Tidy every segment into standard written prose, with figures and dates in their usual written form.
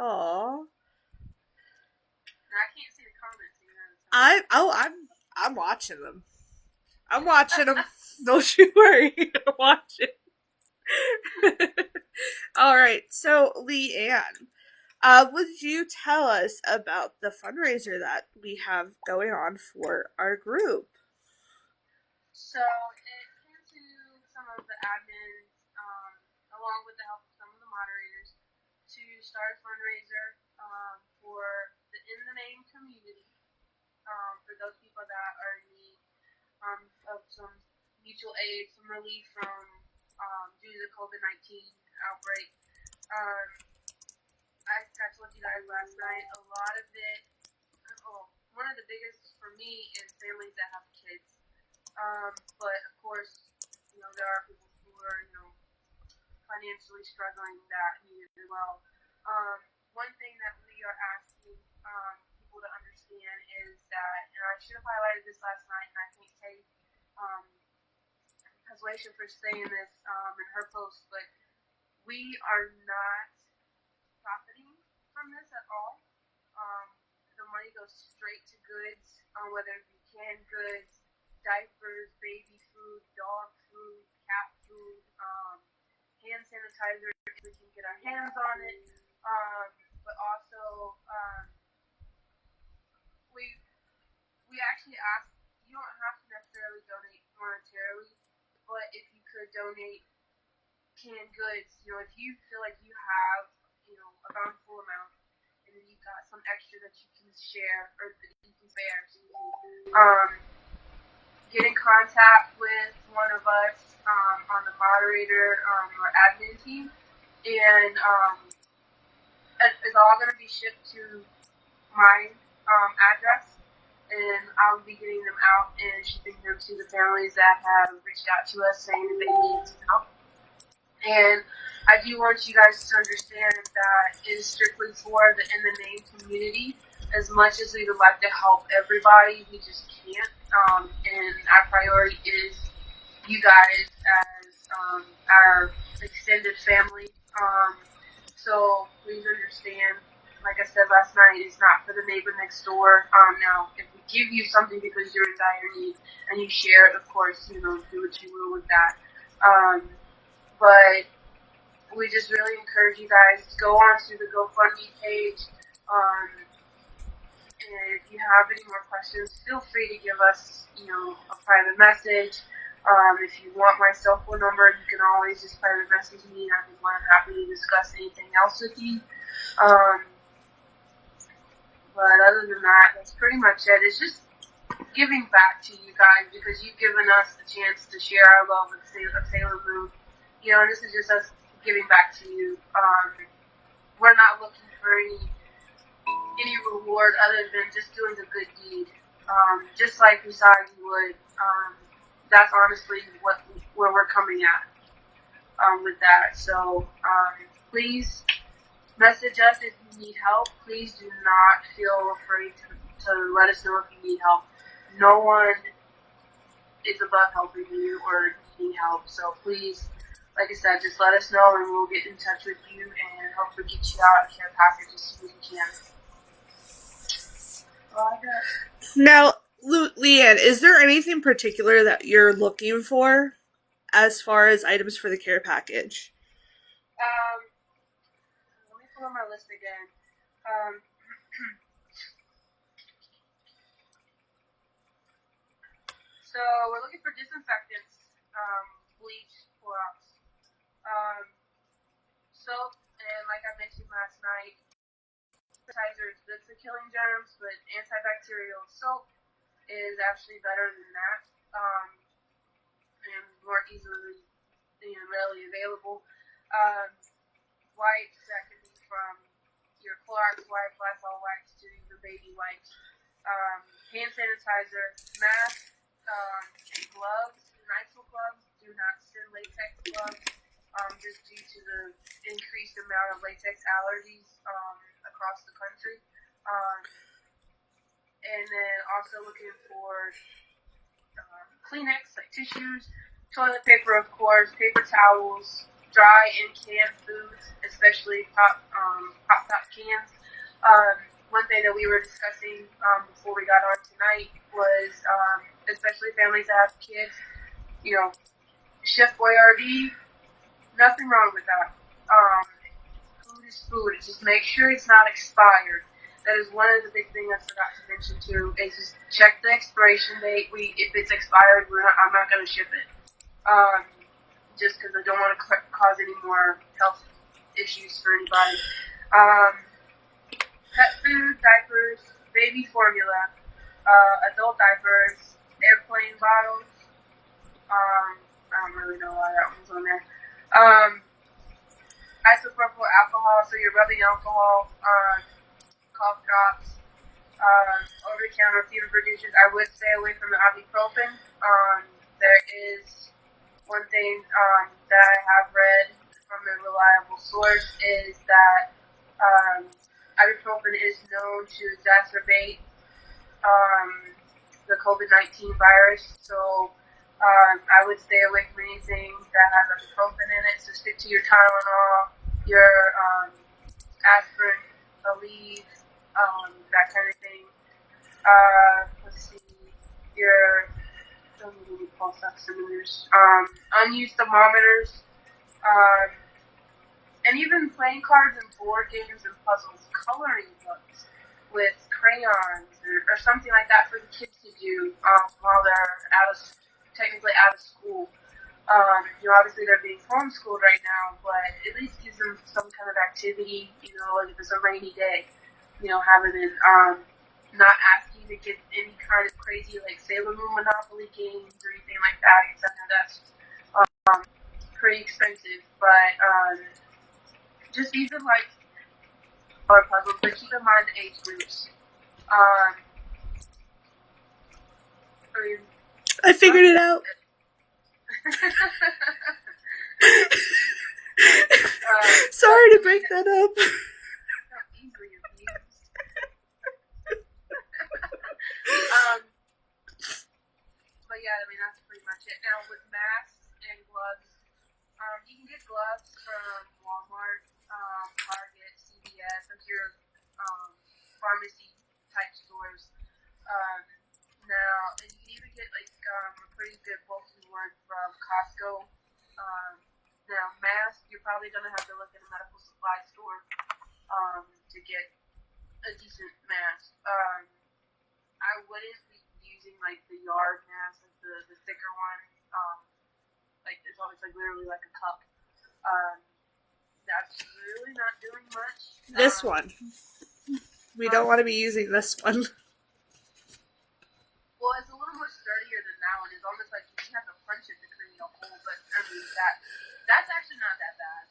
Aw. Now, I can't see the comments. You know, I'm watching them. I'm watching them. Don't you worry. I'm watching. All right. So, Leanne, would you tell us about the fundraiser that we have going on for our group? So it came to some of the admins, along with the help of some of the moderators, to start a fundraiser for the In the Name community, for those people that are in need of some mutual aid, some relief from due to the COVID-19 outbreak. I told you guys last night, a lot of it, one of the biggest for me is families that have kids. But of course, there are people who are, financially struggling that need it as well. One thing that we are asking people to understand is that, and I should have highlighted this last night, and I can't take consolation for saying this in her post, but we are not profiting from this at all. The money goes straight to goods, whether it be canned goods, diapers, baby food, dog food, cat food, hand sanitizer if we can get our hands on it. But also, we actually ask, you don't have to necessarily donate monetarily, but if you could donate canned goods, if you feel like you have, a bountiful amount, and then you've got some extra that you can share, or that you can spare, get in contact with one of us on the moderator or admin team, and it's all going to be shipped to my address, and I'll be getting them out and shipping them to the families that have reached out to us saying that they need some help. And I do want you guys to understand that it is strictly for the In the Name community. As much as we would like to help everybody, we just can't. And our priority is you guys as our extended family. So please understand, like I said last night, it's not for the neighbor next door. Now, if we give you something because you're in dire need and you share it, of course, do what you will with that. But we just really encourage you guys to go on to the GoFundMe page. And if you have any more questions, feel free to give us, a private message. If you want my cell phone number, you can always just private message me, and I'd be more than happy to discuss anything else with you. But other than that, that's pretty much it. It's just giving back to you guys because you've given us the chance to share our love with Sailor Moon. This is just us giving back to you. We're not looking for any reward other than just doing a good deed. Just like we saw you would. That's honestly where we're coming at with that. So please message us if you need help. Please do not feel afraid to let us know if you need help. No one is above helping you or needing help. So please, like I said, just let us know and we'll get in touch with you and hopefully get you out a care package as soon as we can. Now, Leanne, is there anything particular that you're looking for as far as items for the care package? Let me pull up my list again. So we're looking for disinfectants, bleach, Clorox, soap, and like I mentioned last night, sanitizer is good for killing germs, but antibacterial soap is actually better than that, and more easily, readily available. Wipes that can be from your Clorox wipes, Lysol wipes to the baby wipes, hand sanitizer, masks, and gloves, NICEL gloves. Do not send latex gloves, just due to the increased amount of latex allergies across the country. And then also looking for Kleenex, like tissues, toilet paper, of course, paper towels, dry and canned foods, especially pop top cans. One thing that we were discussing before we got on tonight was especially families that have kids, you know, Chef Boyardee, nothing wrong with that. Food is food. Just make sure it's not expired. That is one of the big things I forgot to mention too. Is just check the expiration date. If it's expired, I'm not going to ship it. Just because I don't want to cause any more health issues for anybody. Pet food, diapers, baby formula, adult diapers, airplane bottles. I don't really know why that one's on there. Isopropyl alcohol, so you're rubbing alcohol on cough drops, over-the-counter fever producers. I would stay away from the ibuprofen. There is one thing that I have read from a reliable source is that ibuprofen is known to exacerbate the COVID-19 virus. So I would stay away from anything that has ibuprofen in it. So stick to your Tylenol, your aspirin, Aleve, that kind of thing. Let's see, your pulse oximeters, unused thermometers, and even playing cards and board games and puzzles, coloring books with crayons or something like that for the kids to do while they're technically out of school. Obviously they're being homeschooled right now, but at least gives them some kind of activity, like if it's a rainy day, having it, not asking to get any kind of crazy, like Sailor Moon Monopoly games or anything like that, except for that's pretty expensive, but just even like or puzzles, but keep in mind the age groups. I figured it out. Sorry to break that up. Easily abused. But yeah, that's pretty much it. Now with masks and gloves, you can get gloves from Walmart, Target, CVS, like your pharmacy type stores. Now, and you can even get like a pretty good bulky one from Costco. Now, masks, you're probably going to have to look at a medical supply store to get a decent mask. I wouldn't be using like the yard mask, like the thicker one. Like it's always like literally like a cup. That's really not doing much. This one. We don't want to be using this one. Well, it's a little more sturdier than that one. It's almost like you have to punch it to create a hole, but that's actually not that bad.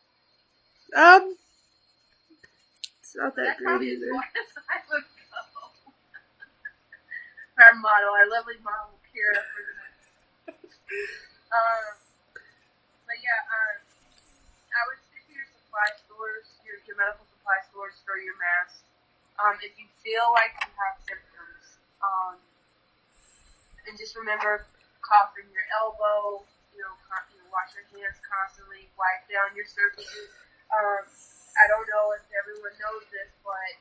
It's not that great either. As far as I would go. Our model, our lovely model, Kira, for the but yeah, I would stick to your supply stores, your medical supply stores for your masks. If you feel like you have symptoms, and just remember, cough in your elbow, wash your hands constantly, wipe down your surfaces. I don't know if everyone knows this, but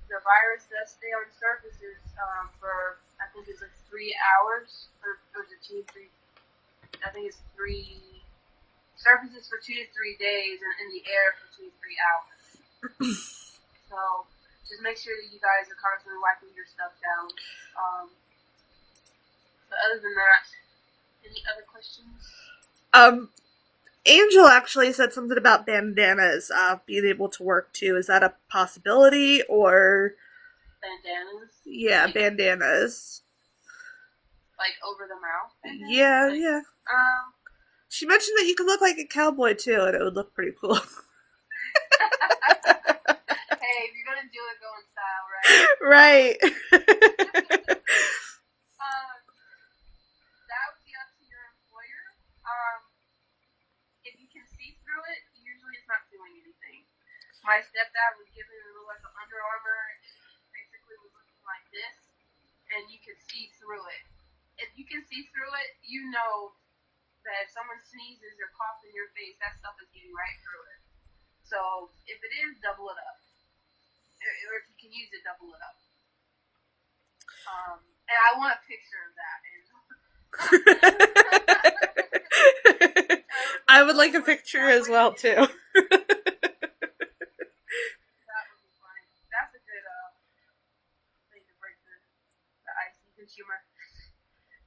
the virus does stay on surfaces for, I think it's like 3 hours, or is it 2 to 3? I think it's 3 surfaces for 2 to 3 days, and in the air for 2 to 3 hours. So just make sure that you guys are constantly wiping your stuff down. But other than that, any other questions? Angel actually said something about bandanas being able to work too. Is that a possibility, or? Bandanas? Yeah, bandanas. Like over the mouth? Bandanas? Yeah, yeah. She mentioned that you could look like a cowboy too, and it would look pretty cool. Hey, if you're gonna do it, go in style, right? Right. That would be up to your employer. If you can see through it, usually it's not doing anything. My stepdad was given a little like an Under Armour, and basically was looking like this, and you could see through it. If you can see through it, that if someone sneezes or coughs in your face, that stuff is getting right through it. So if it is, double it up. Or if you can use it, double it up. And I want a picture of that. I would like a picture as well, too. That would be funny. That's a good thing to break the ice and consumer.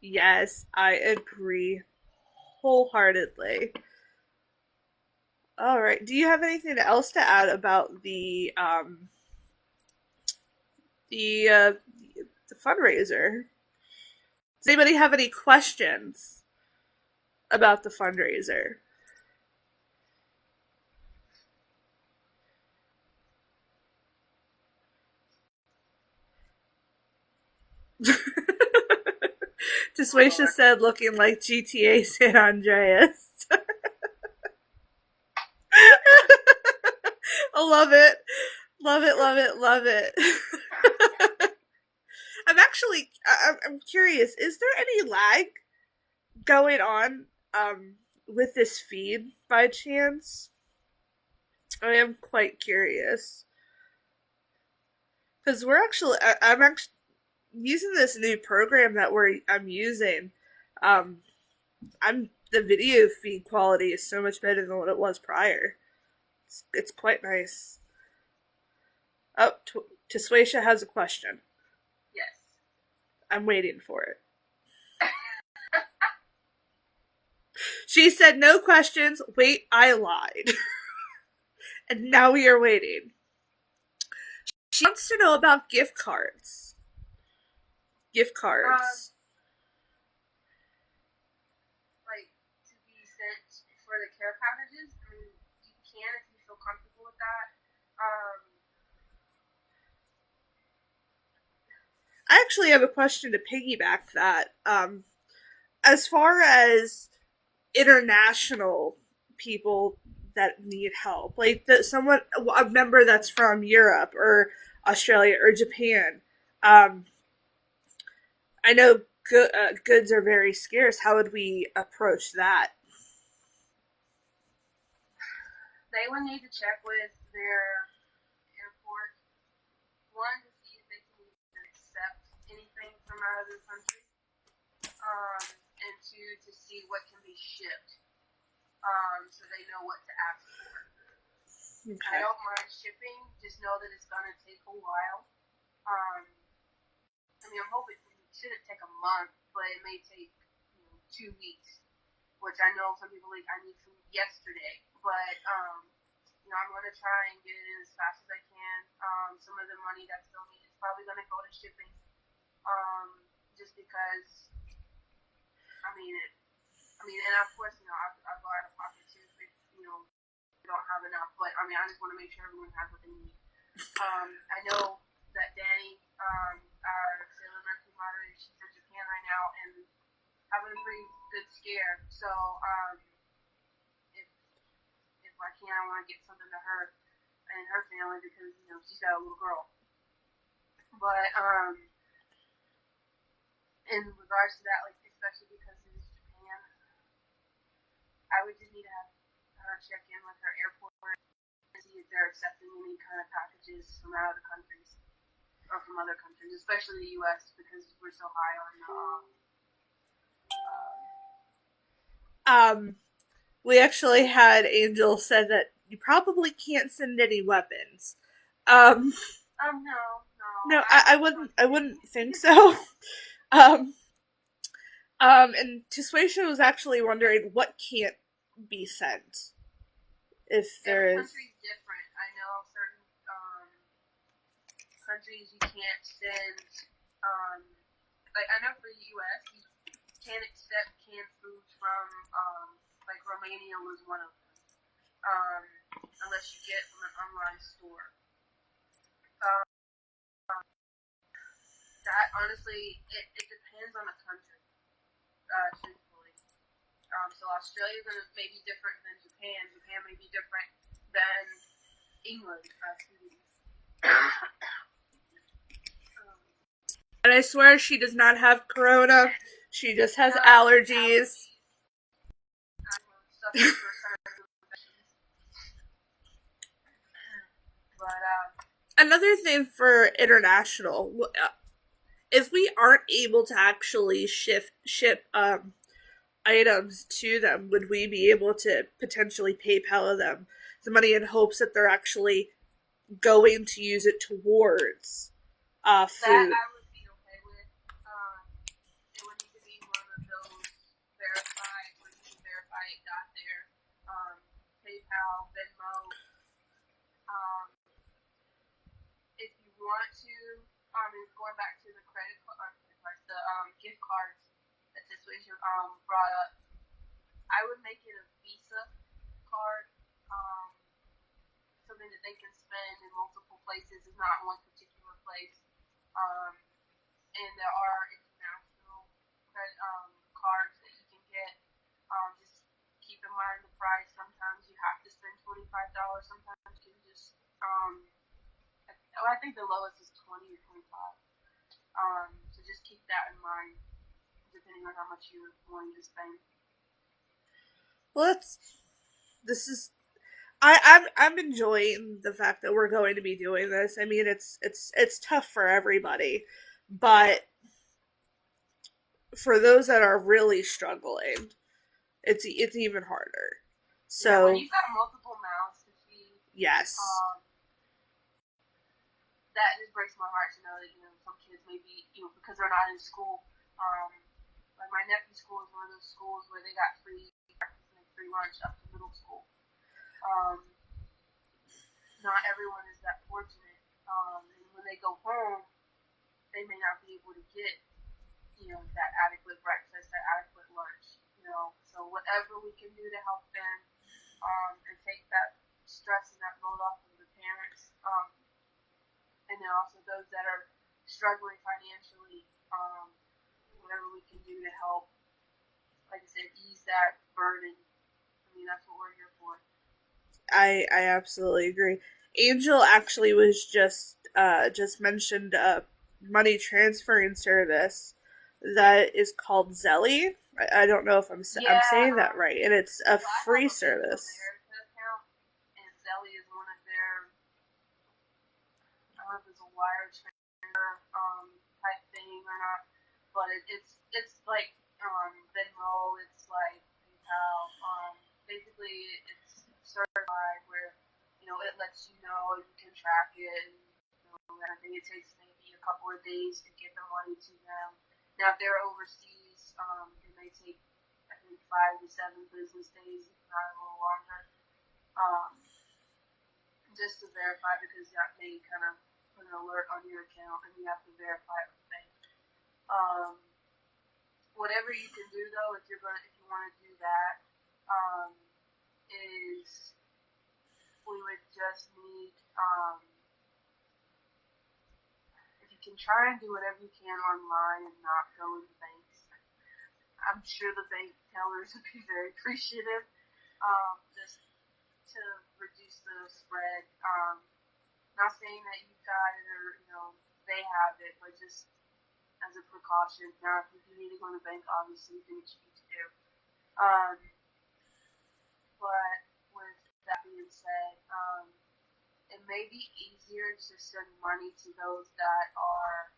Yes, I agree wholeheartedly. All right. Do you have anything else to add about the fundraiser? Does anybody have any questions about the fundraiser? Cejnowski said, looking like GTA San Andreas. I love it. Love it, love it, love it. I'm curious, is there any lag going on with this feed by chance? I am quite curious. Because I'm actually using this new program that I'm using. The video feed quality is so much better than what it was prior. It's quite nice. Oh, Cejnowski has a question. Yes. I'm waiting for it. She said no questions. Wait, I lied. And now we are waiting. She wants to know about gift cards. Gift cards. Like, to be sent for the care packages? I mean, you can if you feel comfortable with that. I actually have a question to piggyback that. As far as international people that need help, like a member that's from Europe or Australia or Japan, I know goods are very scarce. How would we approach that? They would need to check with their airport, one, to see if they can even accept anything from out of the country, and two, to see what can be shipped, so they know what to ask for. Okay. I don't mind shipping, just know that it's going to take a while. I mean, I'm hoping it shouldn't take a month, but it may take 2 weeks, which I know some people like, I need food yesterday, but I'm going to try and get it in as fast as I can. Some of the money that's still needed is probably going to go to shipping, just because, and of course, I'll go out of pocket too if, we don't have enough, but I just want to make sure everyone has what they need. I know that Danny, our Sailor Monkey moderator, she's in Japan right now and having a pretty good scare, so, if I can, I want to get something to her and her family because, she's got a little girl. But, in regards to that, like, especially because it is Japan, I would just need to have her check in with her airport and see if they're accepting any kind of packages from out of the countries or from other countries, especially the U.S. because we're so high on. We actually had Angel said that you probably can't send any weapons. No. No, I wouldn't think so. And Cejnowski was actually wondering what can't be sent. If there Every is. Country's different. I know certain countries you can't send. Like I know for the U.S. you can't accept canned foods from like Romania was one of them, unless you get from an online store. That honestly, it depends on the country, truthfully. So Australia is maybe different than Japan. Japan may be different than England. And I swear she does not have corona. She just has allergies. suffers for certain infections. But another thing for international, if we aren't able to actually ship items to them, would we be able to potentially PayPal them the money in hopes that they're actually going to use it towards that food? I would be okay with. It would need to be one of those verified, where you can verify it got there. PayPal, Venmo. If you want to, going back to the credit card, the gift cards that situation brought up, I would make it a Visa card, something that they can spend in multiple places, is not one particular place. And there are international credit cards that you can get. Just keep in mind the price. Sometimes you have to spend $25. Sometimes you can just I think the lowest is 20 or 25. So just keep that in mind, depending on how much you're wanting to spend. Well, this is I'm enjoying the fact that we're going to be doing this. I mean, it's tough for everybody, but for those that are really struggling, it's even harder. So when you've got multiple mouths to feed, yes, that just breaks my heart to know that some kids maybe because they're not in school. Like my nephew's school is one of those schools where they got free breakfast and free lunch up to middle school. Not everyone is that fortunate. And when they go home, they may not be able to get, that adequate breakfast, that adequate lunch. So whatever we can do to help them, and take that stress and that load off of the parents, and then also those that are struggling financially, whatever we can do to help, like I said, ease that burden. I mean, that's what we're here for. I absolutely agree. Angel actually was just mentioned a money transferring service that is called Zelly. I don't know if I'm saying that right, and it's a free service. Account, and Zelly is one of their, I don't know if it's a wire transfer type thing or not, but it's like Venmo, it's like PayPal. Basically, it's certified where it lets you know, you can track it, and I think it takes maybe a couple of days to get the money to them. Now, if they're overseas, it may take, I think, 5 to 7 business days, if not a little longer, just to verify, because that may kind of put an alert on your account, and you have to verify it with the bank. Whatever you can do, though, if you want to do that, is we would just need, if you can try and do whatever you can online and not go into banks. I'm sure the bank tellers would be very appreciative, just to reduce the spread. Not saying that you've got it or, they have it, but just as a precaution. Now, if you need to go to the bank, obviously, do what you need to do. But with that being said, it may be easier to send money to those that are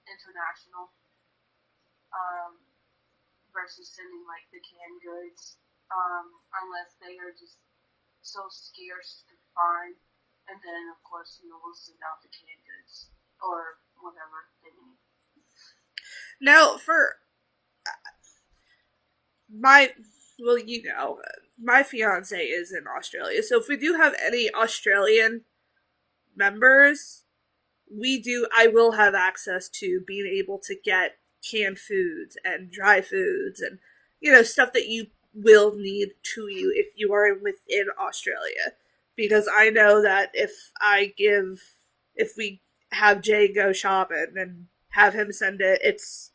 international, versus sending like the canned goods, unless they are just so scarce to find. And then, of course, we'll send out the canned goods or whatever they need. Now, for my fiance is in Australia, so if we do have any Australian members, I will have access to being able to get canned foods and dry foods and stuff that you will need to you if you are within Australia, because I know that if we have Jay go shopping and have him send it, it's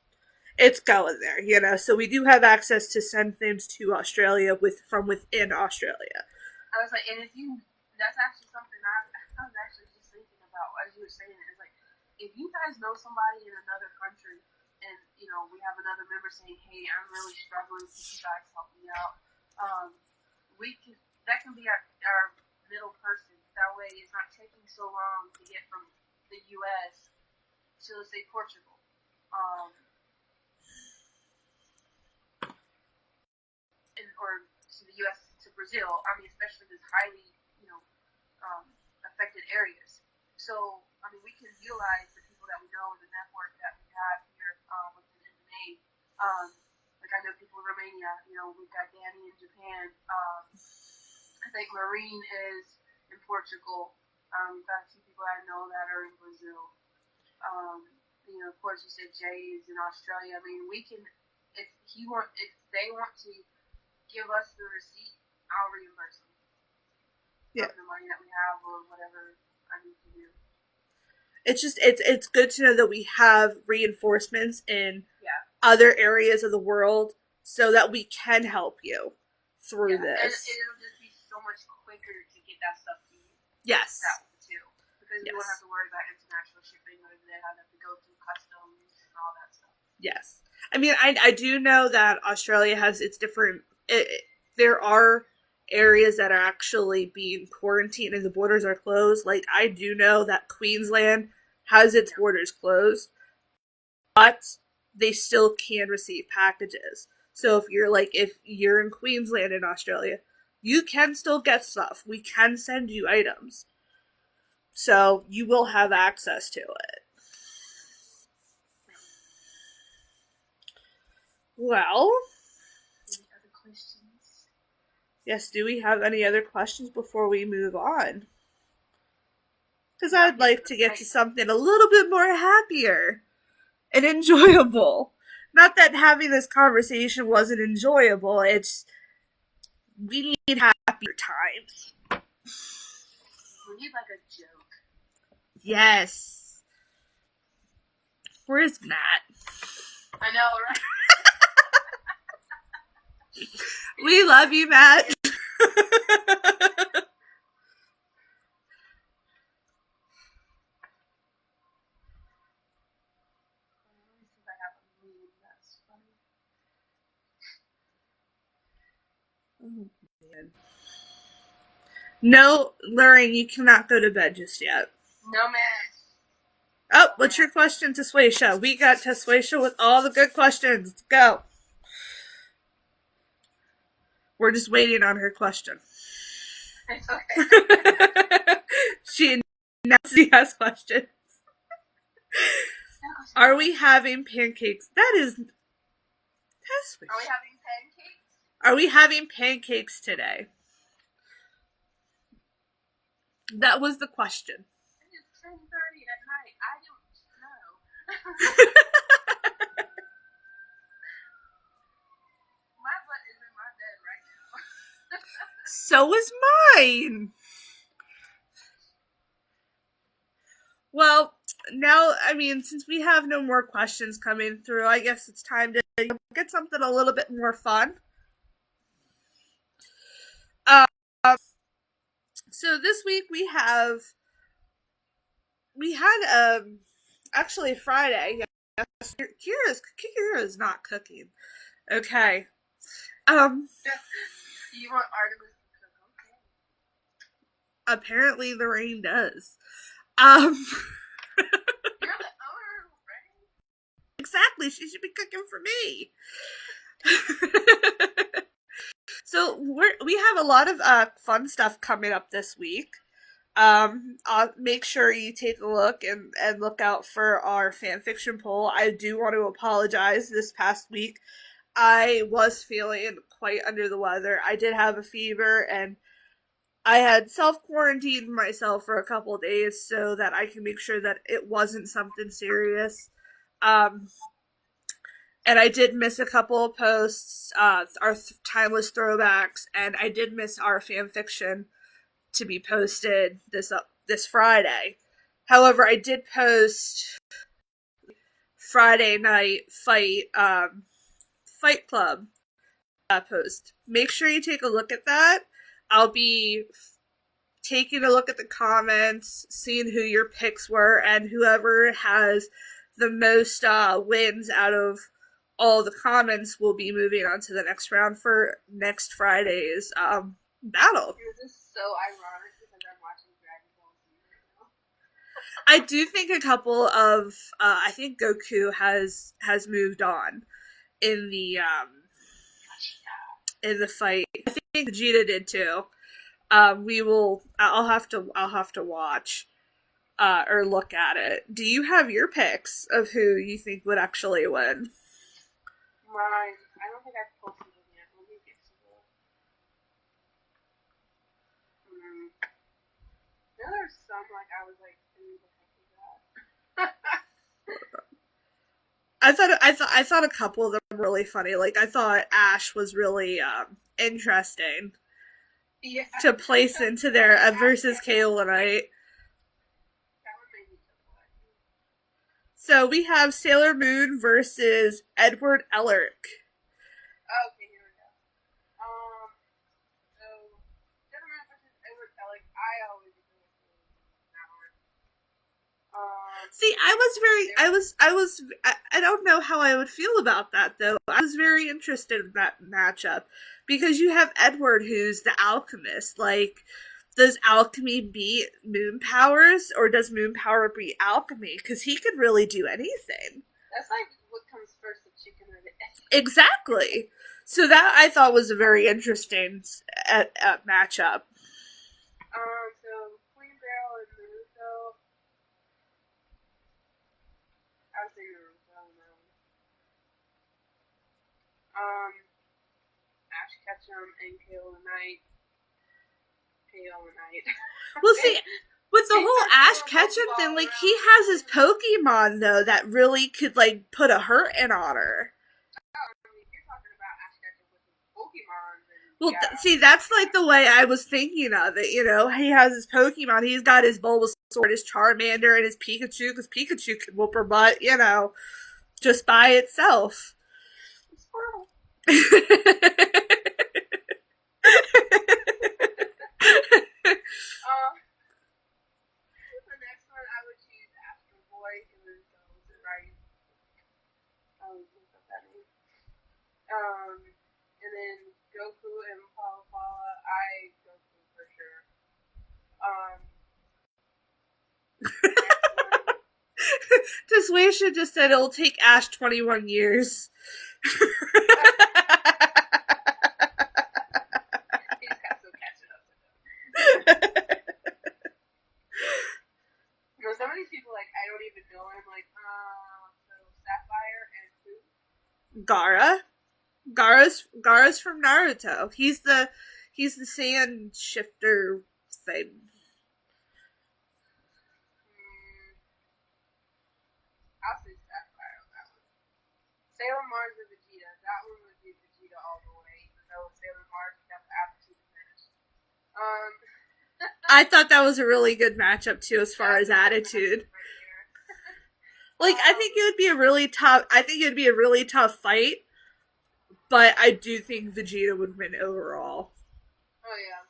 going there, so we do have access to send things to Australia from within Australia. I was like, and that's actually something I was actually just thinking about as you were saying it. It's like, if you guys know somebody in another country, and we have another member saying, hey, I'm really struggling, can you guys help me out? That can be our middle person. That way, it's not taking so long to get from the U.S. to, let's say, Portugal. Or to the U.S. to Brazil. I mean, especially these highly, affected areas. So, I mean, we can utilize the people that we know, the network that we have here within InTheName. Like I know people in Romania. We've got Danny in Japan. I think Maureen is in Portugal. We've got a few people I know that are in Brazil. Of course, you said Jay is in Australia. I mean, we can. If they want to give us the receipt, I'll reimburse them. Yeah. The money that we have or whatever I need to do. It's good to know that we have reinforcements in other areas of the world so that we can help you through this. And it'll just be so much quicker to get that stuff to you. Yes. That one too. Because you won't have to worry about international shipping or they have to go through customs and all that stuff. Yes. I mean, I do know that Australia has its different... there are areas that are actually being quarantined and the borders are closed. Like, I do know that Queensland has its borders closed, but they still can receive packages. So if you're in Queensland in Australia, you can still get stuff. We can send you items. So you will have access to it. Well... Yes, do we have any other questions before we move on? Because I'd like to get to something a little bit more happier and enjoyable. Not that having this conversation wasn't enjoyable, it's... we need happier times. We need like a joke. Yes. Where's Matt? I know, right? We love you, Matt. Oh, man. No, Lorraine, you cannot go to bed just yet. No, man. Oh, what's your question, Taswaisha? We got Taswaisha with all the good questions. Let's go. We're just waiting on her question. It's okay. She has questions. Are we having pancakes? Are we having pancakes? Are we having pancakes today? That was the question. It's 10:30 at night. I don't know. My butt is in my bed right now. So is mine. Well, now, I mean, since we have no more questions coming through, I guess it's time to get something a little bit more fun. So this week we had actually Friday. Yes, Kira's not cooking. Okay. You want Artemis to cook? Okay. Apparently Lorraine does. You're the owner, right? Exactly. She should be cooking for me. So we have a lot of fun stuff coming up this week. I'll make sure you take a look and look out for our fanfiction poll. I do want to apologize. This past week, I was feeling quite under the weather. I did have a fever, and I had self-quarantined myself for a couple of days so that I can make sure that it wasn't something serious. And I did miss a couple of posts, our timeless throwbacks, and I did miss our fanfiction to be posted this Friday. However, I did post Friday night Fight Club post. Make sure you take a look at that. I'll be taking a look at the comments, seeing who your picks were, and whoever has the most wins out of all the comments will be moving on to the next round for next Friday's battle. This is so ironic because I'm watching Dragon Ball Z right now. I do think a couple of I think Goku has moved on in the fight. I think Vegeta did too. We will. I'll have to watch or look at it. Do you have your picks of who you think would actually win? Mine. I don't think I've posted them yet. Let me get to them. There are some like I was like, who the heck is that? I thought a couple of them were really funny. Like I thought Ash was really interesting. Yeah. To place into their versus Kaolinite. That one made me so glad. So we have Sailor Moon versus Edward Elric. Okay, here we go. So Sailor Moon versus Edward Elric. I always agree with that one. See, I don't know how I would feel about that though. I was very interested in that matchup because you have Edward, who's the alchemist. Like, does alchemy beat moon powers, or does moon power beat alchemy? Because he could really do anything. That's like what comes first, the chicken or the egg. Exactly. So that I thought was a very interesting matchup. So Queen Barrel and Naruto. I would say Naruto. Ash Ketchum and Kaolinite. Well, see, with the whole Ash Ketchum thing, like, he has his Pokemon, though, that really could, like, put a hurting on her. You're talking about Ash Ketchum with his Pokemon. Well, see, that's, like, the way I was thinking of it, you know? He has his Pokemon, he's got his Bulbasaur, his Charmander, and his Pikachu, because Pikachu can whoop her butt, you know, just by itself. It's horrible. The next one I would choose Astro Boy. It was right. And then Goku and Pala Pala. Goku for sure. Dissuasion just said it'll take Ash 21 years. Some of these people, like, I don't even know. I'm like, so Sapphire and who? Gaara. Gaara's from Naruto. He's the sand shifter thing. I'll say Sapphire on that one. Sailor Mars or Vegeta. That one would be Vegeta all the way, even though Sailor Mars would have to finish. I thought that was a really good matchup too, as far as attitude. Like, I think it would be a really tough fight, but I do think Vegeta would win overall. Oh yeah.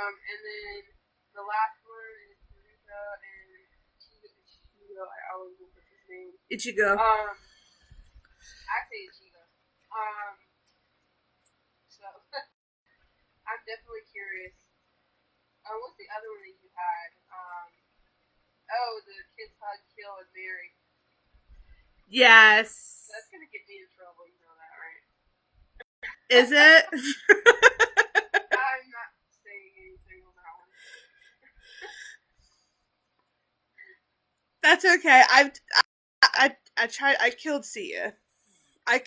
And then the last one is Naruto and Ichigo. I always look at his name. Ichigo. I say Ichigo. So I'm definitely curious. What's the other one that you had? The Kids Hug, Kill, and Marry. Yes. That's gonna get me in trouble, you know that, right? Is it? I'm not saying anything on that one. That's okay. I tried. I killed Sia. I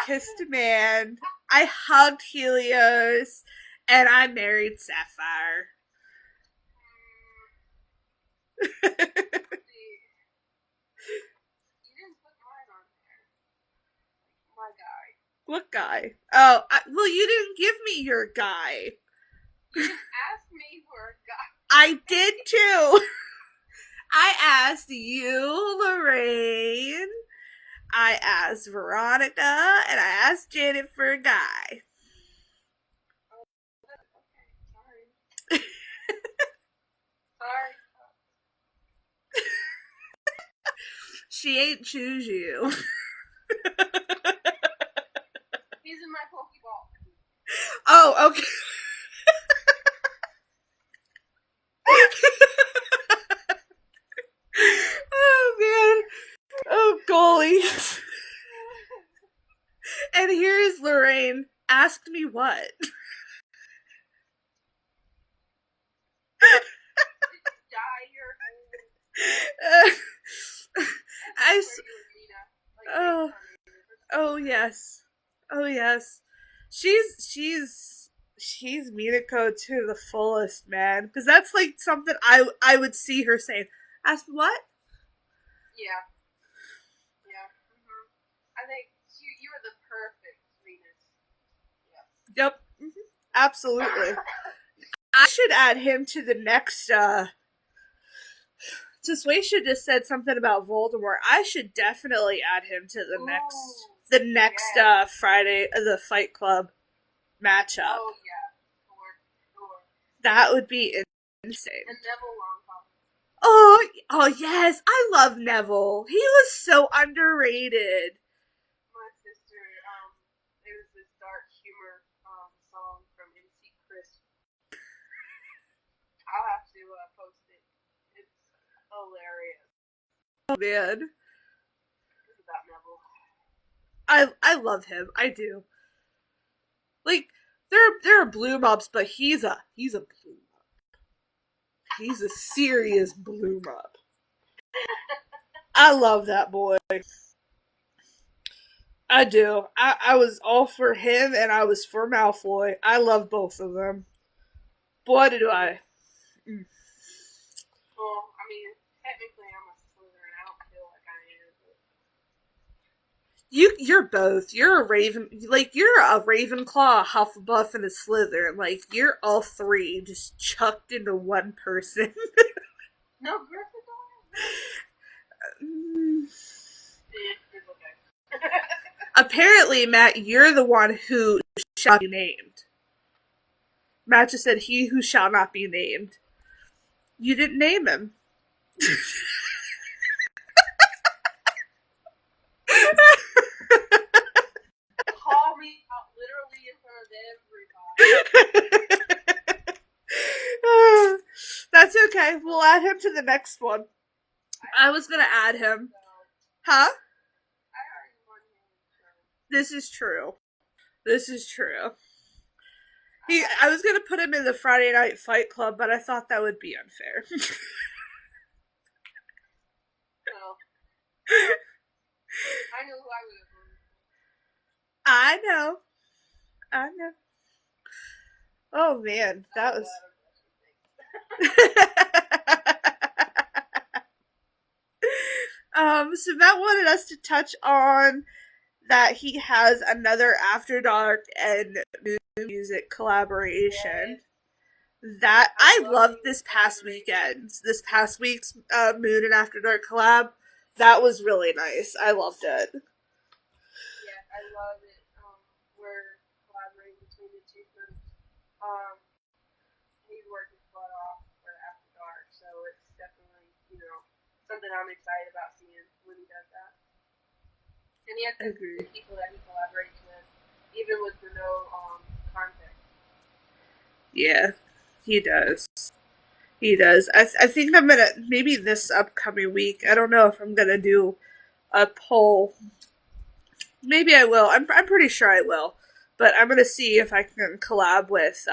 kissed a man. I hugged Helios. And I married Sapphire. You didn't put mine on there. My guy. What guy? Oh, well, you didn't give me your guy. You didn't ask me for a guy. I did too. I asked you, Lorraine. I asked Veronica, and I asked Janet for a guy. Sorry. She ain't choose you. Oh, okay. Oh, man. Oh, golly. And here's Lorraine. Asked me what? Dye your I. Oh. Oh yes. Oh yes. She's Minako to the fullest, man. Because that's like something I would see her saying. Ask what? Yeah. Yeah. Mm-hmm. I think you are the perfect Venus. Yeah. Yep. Mm-hmm. Absolutely. I should add him to the next. Suesha just said something about Voldemort. I should definitely add him to the next yes. Friday the Fight Club matchup. Oh yeah, sure. That would be insane. And Neville Longbottom. Oh yes, I love Neville. He was so underrated. My sister, there's this dark humor song from MC Chris. I'll have to post it. It's hilarious. Oh man, it's about Neville. I love him. I do. Like there are blue mobs, but he's a blue mob. He's a serious blue mob. I love that boy. I do. I was all for him and I was for Malfoy. I love both of them. Boy, do I. Well, I mean, technically I'm a Slytherin. I don't feel like I am. You're both. You're a Raven. Like, you're a Ravenclaw, a Hufflepuff, and a Slytherin. Like, you're all three just chucked into one person. No, Gryffindor? It's okay. Apparently, Matt, you're the one who shall be named. Matt just said, he who shall not be named. You didn't name him. Call me out literally in front of everybody. That's okay. We'll add him to the next one. I was going to add him. Huh? This is true. This is true. I was gonna put him in the Friday Night Fight Club, but I thought that would be unfair. No. I know who I would have voted for. I know. Oh man, that was. So Matt wanted us to touch on that he has another After Dark and Moon music collaboration. Yes. That I loved this past weekend. This past week's Moon and After Dark collab. That was really nice. I loved it. Yeah, I love it. We're collaborating between the two groups. He's worked his butt off for After Dark, so it's definitely, something I'm excited about seeing when he does that. And he has the people that he collaborates with, even with the no context. Yeah, he does. He does. I think I'm gonna, maybe this upcoming week, I don't know if I'm gonna do a poll. Maybe I will. I'm pretty sure I will. But I'm gonna see if I can collab with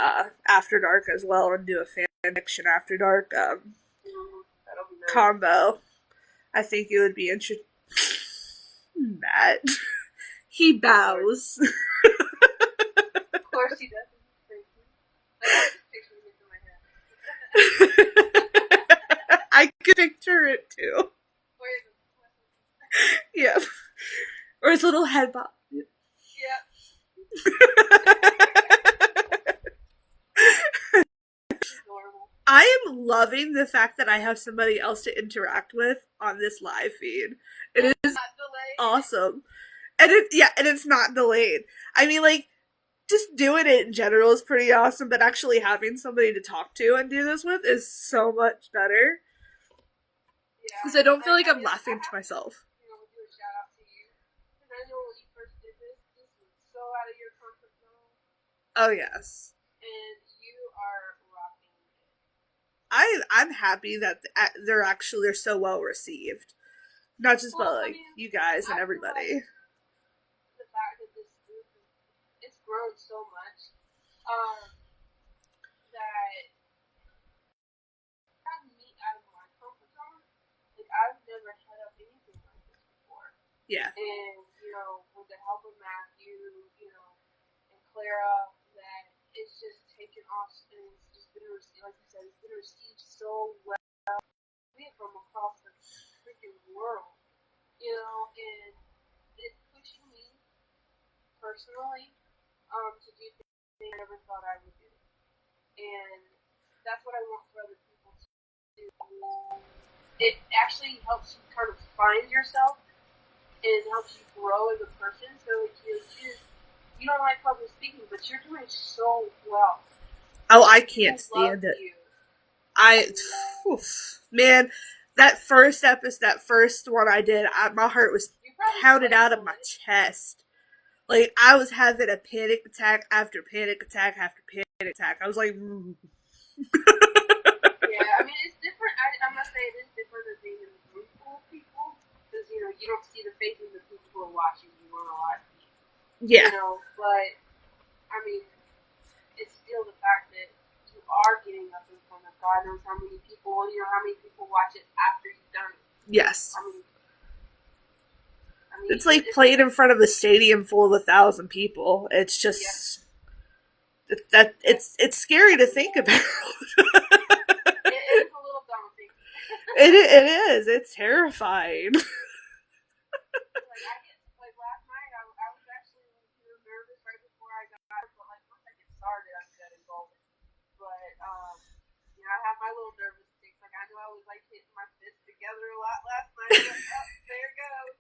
After Dark as well and do a fan fiction After Dark combo. I think it would be interesting. Matt. He bows. Of course he does. I could picture it too. Yeah. Or his little head bob. Yeah. I am loving the fact that I have somebody else to interact with on this live feed. It is awesome. And it's not delayed. I mean, like, just doing it in general is pretty awesome, but actually having somebody to talk to and do this with is so much better. Because I don't feel like I'm laughing to myself. Do a shout out to you. Because I know when you first did this was so out of your comfort zone. Oh, yes. And you are rocking it. I'm happy that they're so well received. Not just by, Well, I like, mean, you guys and I feel like everybody. the fact that this group it's grown so much, um, that got me out of my comfort zone. Like I've never head up anything like this before. Yeah. And, with the help of Matthew, and Clara, that it's just taken off and it's just been received, like you said, it's been received so well from across the freaking world. And it's pushing me personally, to do things I never thought I would do. And that's what I want for other people to do. It actually helps you kind of find yourself and helps you grow as a person. So you don't like public speaking, but you're doing so well. Oh, I can't stand it. Man, that first one I did, my heart was pounded out of my chest. Like, I was having a panic attack after panic attack after panic attack. I was like, Yeah, I mean, it's different. I'm not saying it's different than being in a group full of people, because, you don't see the faces of people who are watching you on a live feed. yeah. But, I mean, it's still the fact that you are getting up in front of God knows how many people, how many people watch it after you've done it. Yes. I mean it's like playing in front of a stadium full of 1,000 people. It's just it's scary to think about. It is a little daunting. It is. It's terrifying. Like last night, I was actually nervous right before I got it, but like once I get started, I'm good and golden. But I have my little nervous tics. Like I know I was like hitting my fists together a lot last night. Like, oh, there it goes.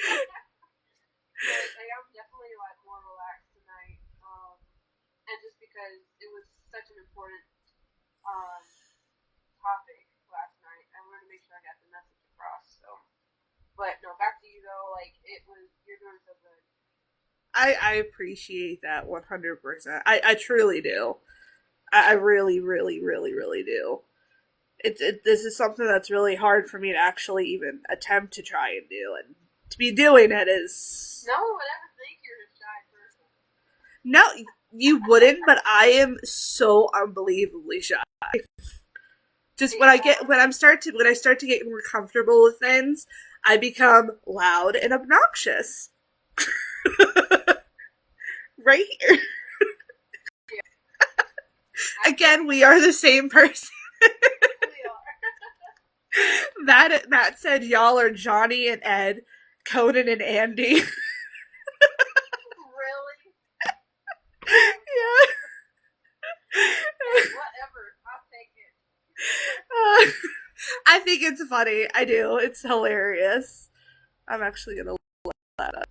But I'm definitely like more relaxed tonight, and just because it was such an important topic last night, I wanted to make sure I got the message across. So, but no, back to you though. Like you're doing so good. I appreciate that 100%. I truly do. I really, really, really, really do. This is something that's really hard for me to actually even attempt to try and do, and to be doing it is... No one would ever think you're a shy person. No, you wouldn't, but I am so unbelievably shy. Just when I start to get more comfortable with things, I become loud and obnoxious. Right here. Yeah. Again, we are the same person. Matt said y'all are Johnny and Ed, Conan and Andy. Really? Yeah. Whatever. I'll take it. I think it's funny. I do. It's hilarious. I'm actually gonna look that up.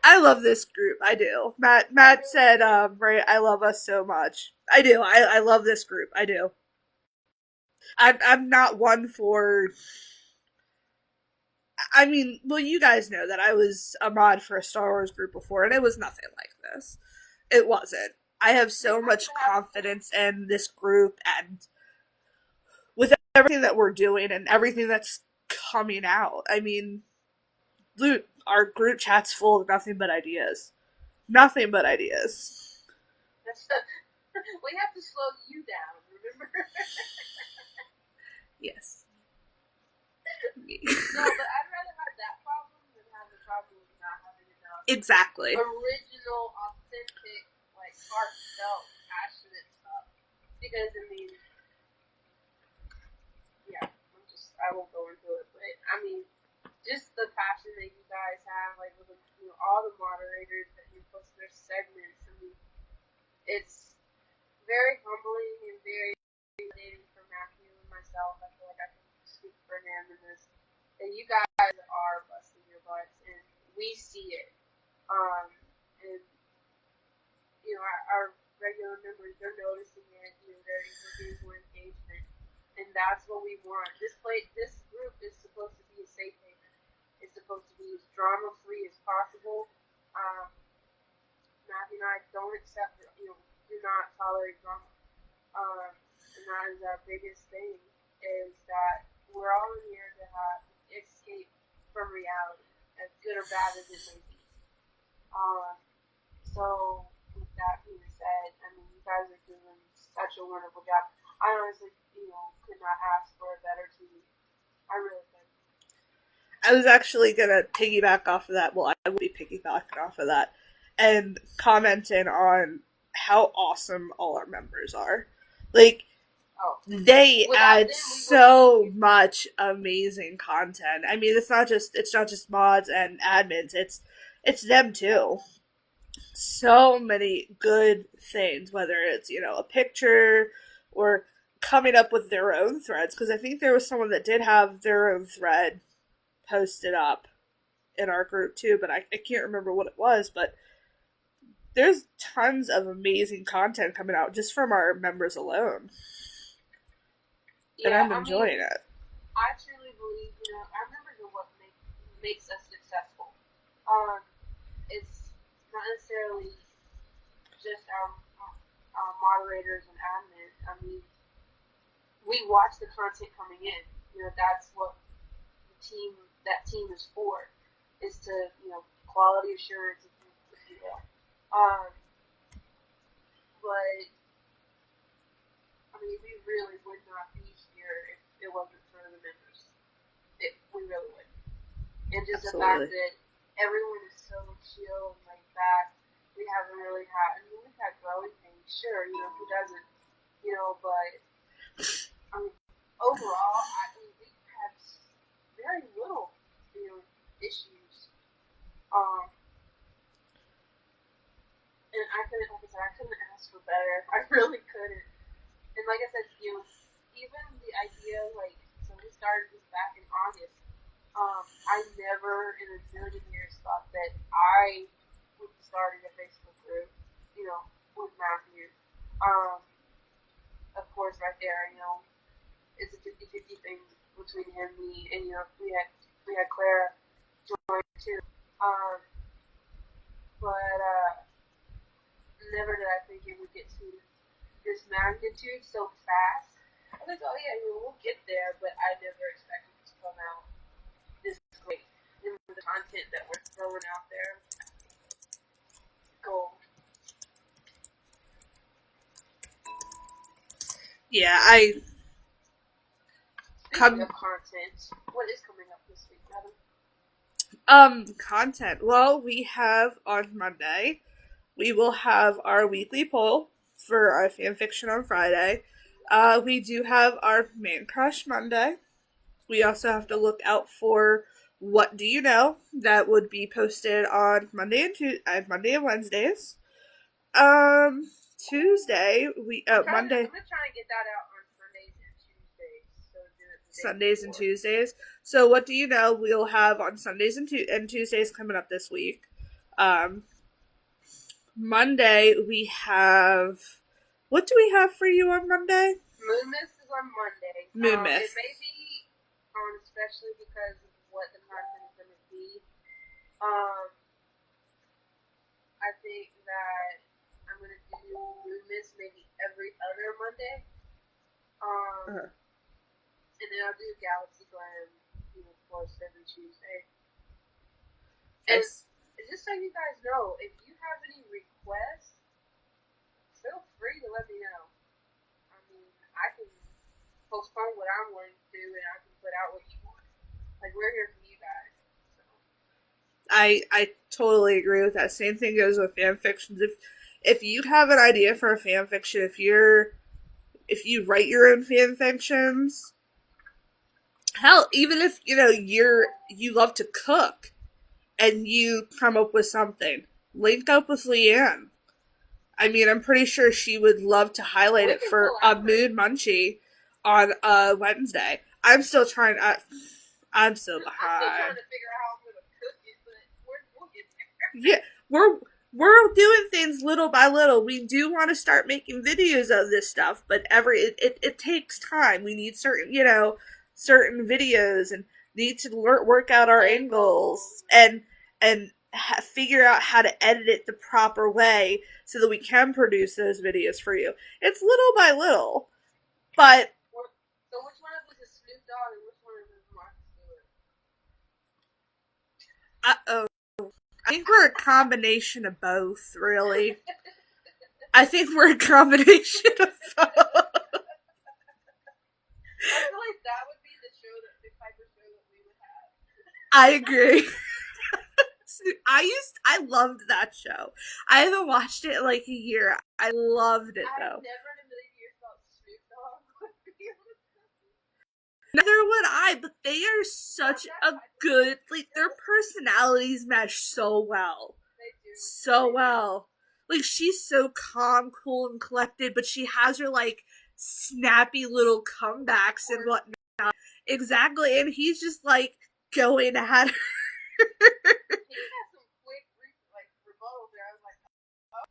I love this group. I do. Matt said, right, I love us so much. I do. I love this group. I do. I'm not one for... I mean, well, you guys know that I was a mod for a Star Wars group before, and it was nothing like this. It wasn't. I have so much confidence in this group, and with everything that we're doing and everything that's coming out. I mean, dude, our group chat's full of nothing but ideas. Nothing but ideas. We have to slow you down, remember? Yes. No, but I'd rather have that problem than have the problem of not having enough. Exactly. Original, authentic, like heartfelt, passionate stuff. Because I mean, yeah, I won't go into it, but I mean, just the passion that you guys have, like with all the moderators that you post their segments. I mean, it's very humbling and very validating for Matthew and myself. I feel like I can speak for him in this. And you guys are busting your butts, and we see it. And our regular members, they're noticing it. They're getting more engagement, and that's what we want. This group is supposed to be a safe haven. It's supposed to be as drama free as possible. and I don't accept, do not tolerate drama. And that is our biggest thing, is that we're all in here to have escape from reality, as good or bad as it may be. So, with that being said, I mean, you guys are doing such a wonderful job. I honestly, could not ask for a better team. I really couldn't. I was actually gonna piggyback off of that. Well, I will be piggybacking off of that and commenting on how awesome all our members are. Like, they add so much amazing content. I mean, it's not just mods and admins. It's them too. So many good things, whether it's a picture or coming up with their own threads. Because I think there was someone that did have their own thread posted up in our group too, but I can't remember what it was. But there's tons of amazing content coming out just from our members alone. Yeah, and I'm enjoying it. I truly believe, our members are what makes us successful. It's not necessarily just our moderators and admins. I mean, we watch the content coming in. That's what that team is for, is to, quality assurance, if you will. But, I mean, we really would not be here if it wasn't for the members. We really would. And just Absolutely. The fact that everyone is so chill and laid back. We haven't really had, I mean, we've had growing pains, sure, who doesn't, but, I mean, overall, we've had very little, issues. And I couldn't ask for better. I really couldn't. And like I said, even the idea, so we started this back in August. I never in a million years thought that I would be starting a Facebook group, with Matthew. Of course, right there, it's a 50-50 thing between him and me, and we had Clara join too. But never did I think it would get to this magnitude so fast. I was like, oh yeah, we'll get there, but I never expected it to come out this great. And the content that we're throwing out there, gold. Yeah, Speaking of content, what is coming up this week, Adam? Content. Well, we have on Monday, we will have our weekly poll for our fanfiction on Friday. We do have our Man Crush Monday. We also have to look out for What Do You Know? That would be posted on Monday and Wednesdays. Tuesday, Monday. I'm trying to get that out on Sundays and Tuesdays. Sundays and Tuesdays. So What Do You Know? We'll have on Sundays and Tuesdays coming up this week. Monday we have. What do we have for you on Monday? Moon Mist is on Monday. Moon Mist. It may be especially because of what the content is going to be. I think that I'm going to do Moon Mist maybe every other Monday. And then I'll do Galaxy Glam, of course, every Tuesday. And just so you guys know, if you have any requests, feel free to let me know. I mean, I can postpone what I'm wanting to do, and I can put out what you want. We're here for you guys. So. I totally agree with that. Same thing goes with fan fictions. If you have an idea for a fan fiction, if you write your own fan fictions, hell, even if you love to cook and you come up with something, link up with Leanne. I mean, I'm pretty sure she would love to highlight it for a Mood Munchie on Wednesday. I'm still trying. I'm still behind. I'm still trying to figure out how I'm gonna cook it, but we'll get there. Yeah, we're doing things little by little. We do want to start making videos of this stuff, but it takes time. We need certain videos and need to work out our angles and figure out how to edit it the proper way so that we can produce those videos for you. It's little by little, but so which one of us is Snoop Dogg and which one of us is Martha Stewart? I think we're a combination of both, really. I think we're a combination of both. I feel like that would be the type of show that we would have. I agree. I loved that show. I haven't watched it in like a year. I loved it though. I've never in a million years thought Snoop Dogg would be on the show. Neither would I, but they are such a good, like, their personalities mesh so well. They do. So well. Like, she's so calm, cool, and collected, but she has her, like, snappy little comebacks and whatnot. Exactly, and he's just, like, going at her.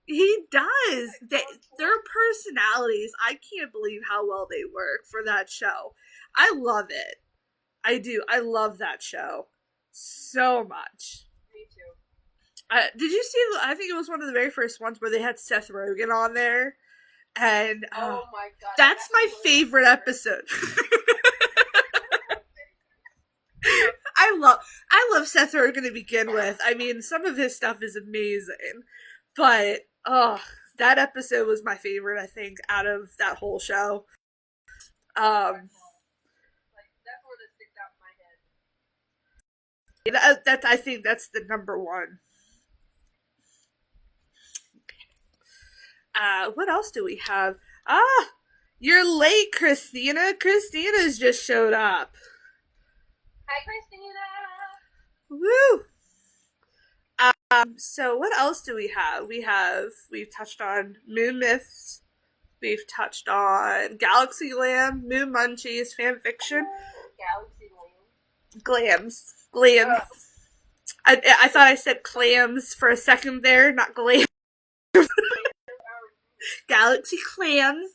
He does. Their personalities, I can't believe how well they work for that show. I love it. I do. I love that show so much. Me too. Did you see, I think it was one of the very first ones where they had Seth Rogen on there. And oh my god, that's my favorite episode. I love Seth Rogen to begin with. I mean, some of his stuff is amazing. But that episode was my favorite, I think, out of that whole show. Like, that's where this sticks out in my head. I think that's the number one. What else do we have? You're late, Christina. Christina's just showed up. Hi, Christina. Woo! So what else do we have? We've touched on Moon Myths. We've touched on Galaxy Land, Moon Munchies, fanfiction. Galaxy Land. Glams. I thought I said clams for a second there, not glams. Galaxy clams.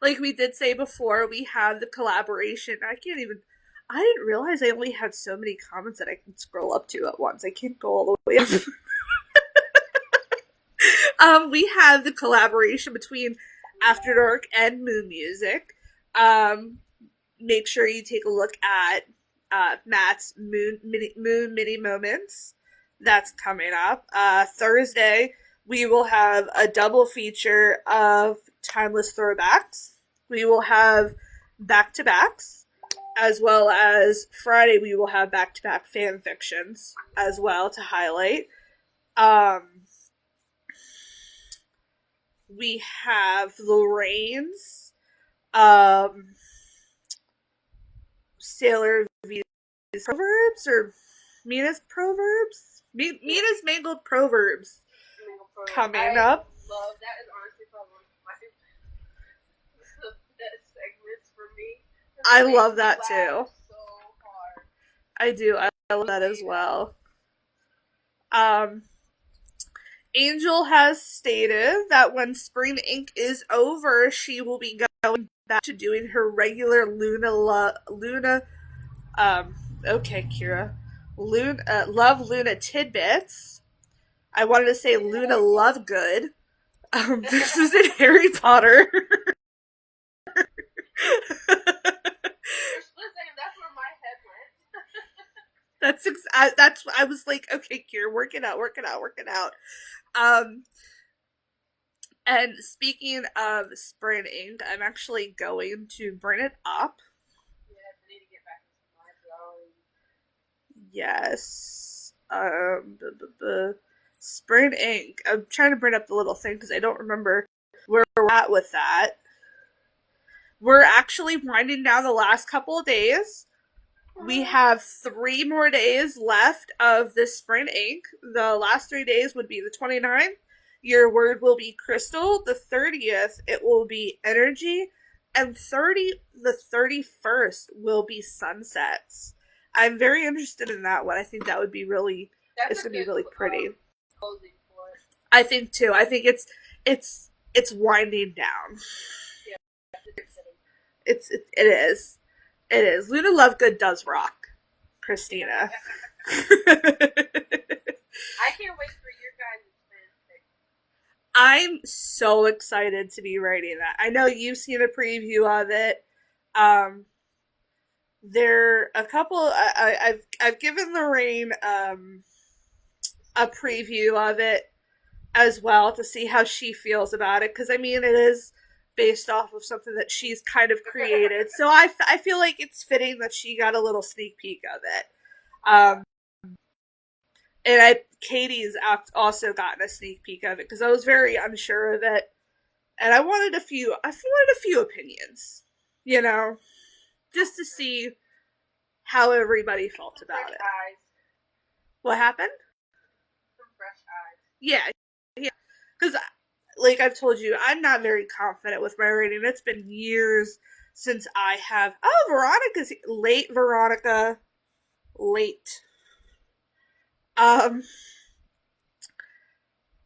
Like we did say before, we have the collaboration. I didn't realize I only had so many comments that I can scroll up to at once. I can't go all the way up. We have the collaboration between After Dark and Moon Music. Make sure you take a look at Matt's Moon Mini Moments. That's coming up. Thursday, we will have a double feature of Timeless Throwbacks. We will have back-to-backs. As well as Friday, we will have back-to-back fan fictions as well to highlight. We have Lorraine's Sailor V's Proverbs or Mina's Proverbs? Mina's Mangled Proverbs coming up. Love that is honestly probably one of my best segments for me. I love that too. So hard. I do. I love that as well. Angel has stated that when Spring Inc. is over, she will be going back to doing her regular Love Luna tidbits. I wanted to say Luna Lovegood. This is in Harry Potter. That's I was like, okay, Kira, work it out. And speaking of Spring Inc., I'm actually going to bring it up. Yeah, I need to get back into my drawing. Yes. Spring Inc. I'm trying to bring up the little thing because I don't remember where we're at with that. We're actually winding down the last couple of days. We have 3 more days left of this Spring Inc. The last 3 days would be the 29th. Your word will be crystal. The 30th, it will be energy. And the 31st will be sunsets. I'm very interested in that one. I think that would be really, it's going to be really pretty. I think too. I think it's winding down. Yeah. It is. Luna Lovegood does rock. Christina. I can't wait for your guys' fanfic. I'm so excited to be writing that. I know you've seen a preview of it. There a couple. I've given Lorraine a preview of it as well to see how she feels about it, because I mean it is based off of something that she's kind of created, so I feel like it's fitting that she got a little sneak peek of it. And Katie's also gotten a sneak peek of it because I was very unsure of it, and I wanted a few opinions, you know, just to see how everybody felt about it. Eyes. What happened? Some fresh eyes. Yeah, because like I've told you, I'm not very confident with my rating. It's been years since I have. Oh, Veronica's late. Veronica, late. I'm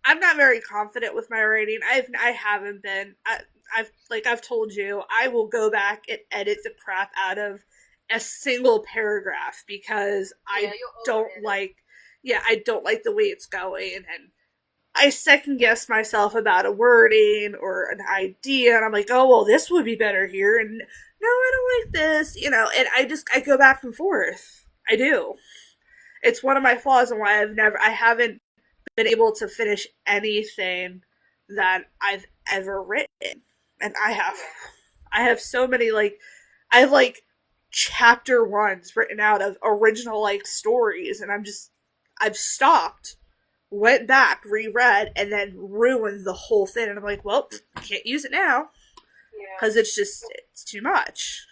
not very confident with my rating. I haven't been. I've told you, I will go back and edit the crap out of a single paragraph because I don't like. Yeah, I don't like the way it's going, and I second guess myself about a wording or an idea, and I'm like, oh well, this would be better here, and no, I don't like this, you know, and I go back and forth. I do. It's one of my flaws and why I haven't been able to finish anything that I've ever written. And I have so many, like, I have like chapter ones written out of original like stories, and I've stopped, went back, reread, and then ruined the whole thing. And I'm like, well, can't use it now because it's too much.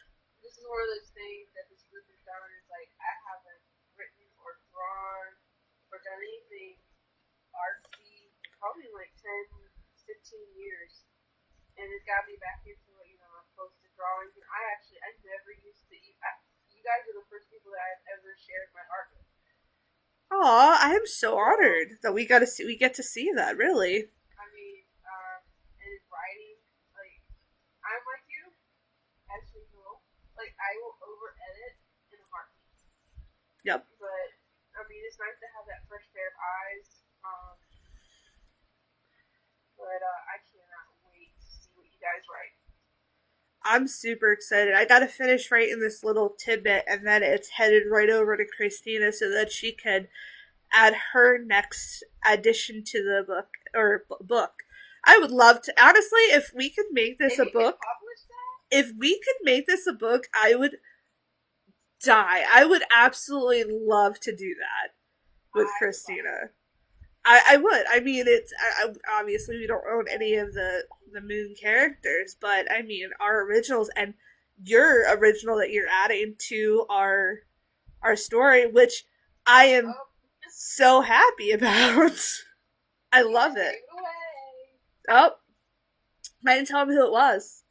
This is one of those things that this group has done. Is like I haven't written or drawn or done anything artsy probably like 10, 15 years, and it's got me back into it. You know, I'm close to drawing, and I never used to. You guys are the first people that I've ever shared my art with. Aw, I am so honored that we get to see that, really. I mean, and writing, like, I'm like you, as usual. Like, I will over-edit in a heartbeat. Yep. But, I mean, it's nice to have that fresh pair of eyes. But I cannot wait to see what you guys write. I'm super excited. I gotta finish writing this little tidbit, and then it's headed right over to Christina so that she can add her next addition to the book. I would love to, honestly, if we could make this a book. If we could make this a book, I would die. I would absolutely love to do that with Christina. I would. I mean, obviously we don't own any of the Moon characters, but I mean our originals and your original that you're adding to our story, which I am so happy about. I love it. Oh, I didn't tell him who it was.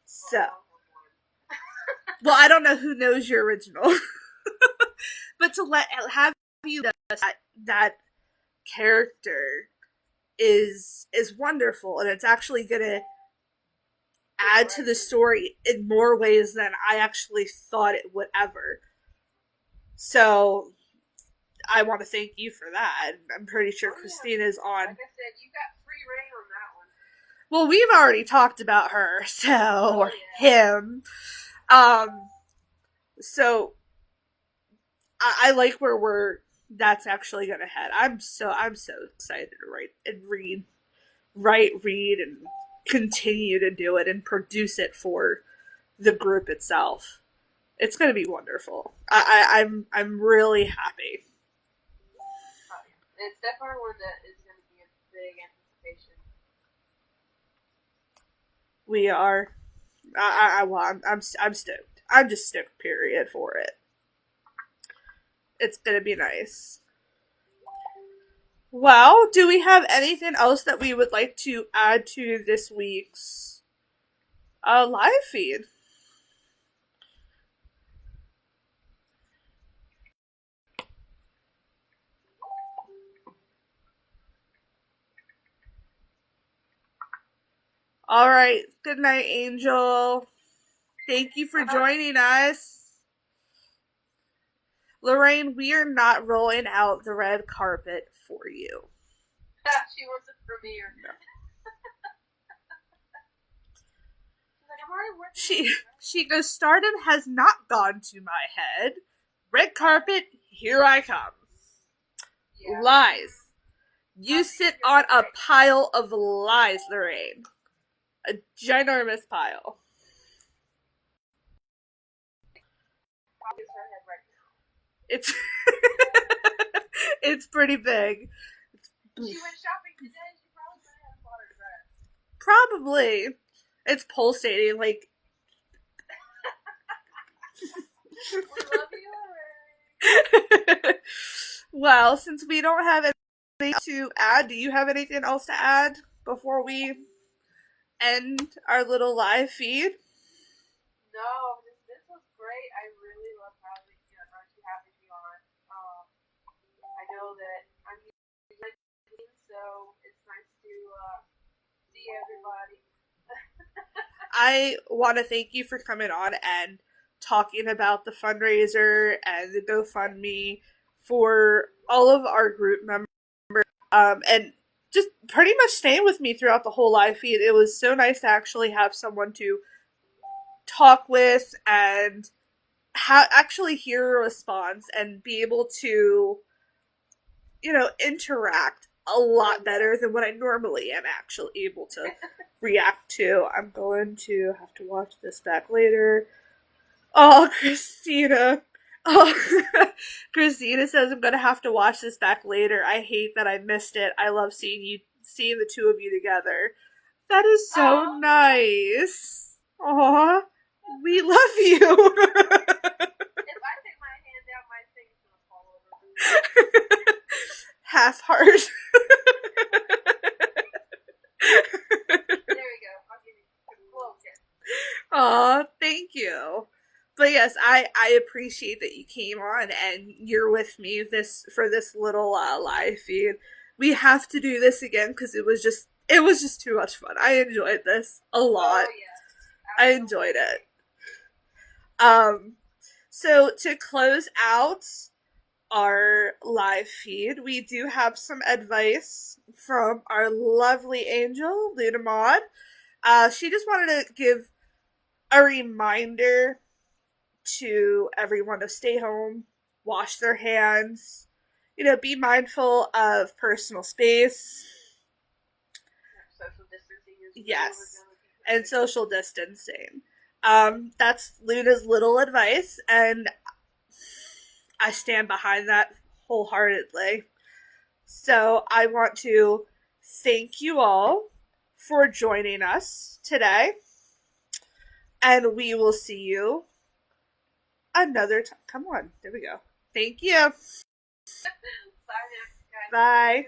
So, well, I don't know who knows your original, but to have you that character is wonderful, and it's actually gonna add to the story in more ways than I actually thought it would ever. So I want to thank you for that. I'm pretty sure Christina's on. Like I said, you got free reign on that one. Well, we've already talked about her, so him. So I like where that's actually gonna head. I'm so excited to write and read and continue to do it and produce it for the group itself. It's gonna be wonderful. I'm really happy. It's definitely one that is gonna be a big anticipation. We are. I'm stoked. I'm just stoked. Period for it. It's gonna be nice. Well, do we have anything else that we would like to add to this week's live feed? All right. Good night, Angel. Thank you for joining us. Lorraine, we are not rolling out the red carpet for you. She wants a premiere. No. She's like, I'm already working. She goes, stardom has not gone to my head. Red carpet, here I come. Yeah. Lies. You sit on a pile of lies, Lorraine. A ginormous pile. It's it's pretty big. She went shopping today. She probably could have bought her dress. Probably. It's pulsating like. We love you, Lorraine. Well, since we don't have anything to add, do you have anything else to add before we end our little live feed? No, this was great. I really love having me on. I know that I'm using so it's nice to see everybody. I want to thank you for coming on and talking about the fundraiser and the GoFundMe for all of our group members, and just pretty much staying with me throughout the whole live feed. It was so nice to actually have someone to talk with and actually hear a response and be able to, interact a lot better than what I normally am actually able to react to. I'm going to have to watch this back later. Oh, Christina. Oh, Christina says I'm going to have to watch this back later. I hate that I missed it. I love seeing the two of you together. That is so nice. Aw, we love you. If I take my hand down, my thing's going to fall over. Half heart. There we go. I'll give you a close kiss. Aw, thank you. But yes, I appreciate that you came on and you're with me for this little live feed. We have to do this again because it was just too much fun. I enjoyed this a lot. Oh, yeah. I enjoyed it. So to close out our live feed, we do have some advice from our lovely angel, Luna Maud. She just wanted to give a reminder to everyone to stay home, wash their hands, be mindful of personal space. Social distancing is yes, and social distancing. That's Luna's little advice, and I stand behind that wholeheartedly. So I want to thank you all for joining us today, and we will see you another time. Come on, there we go. Thank you. Bye. Bye.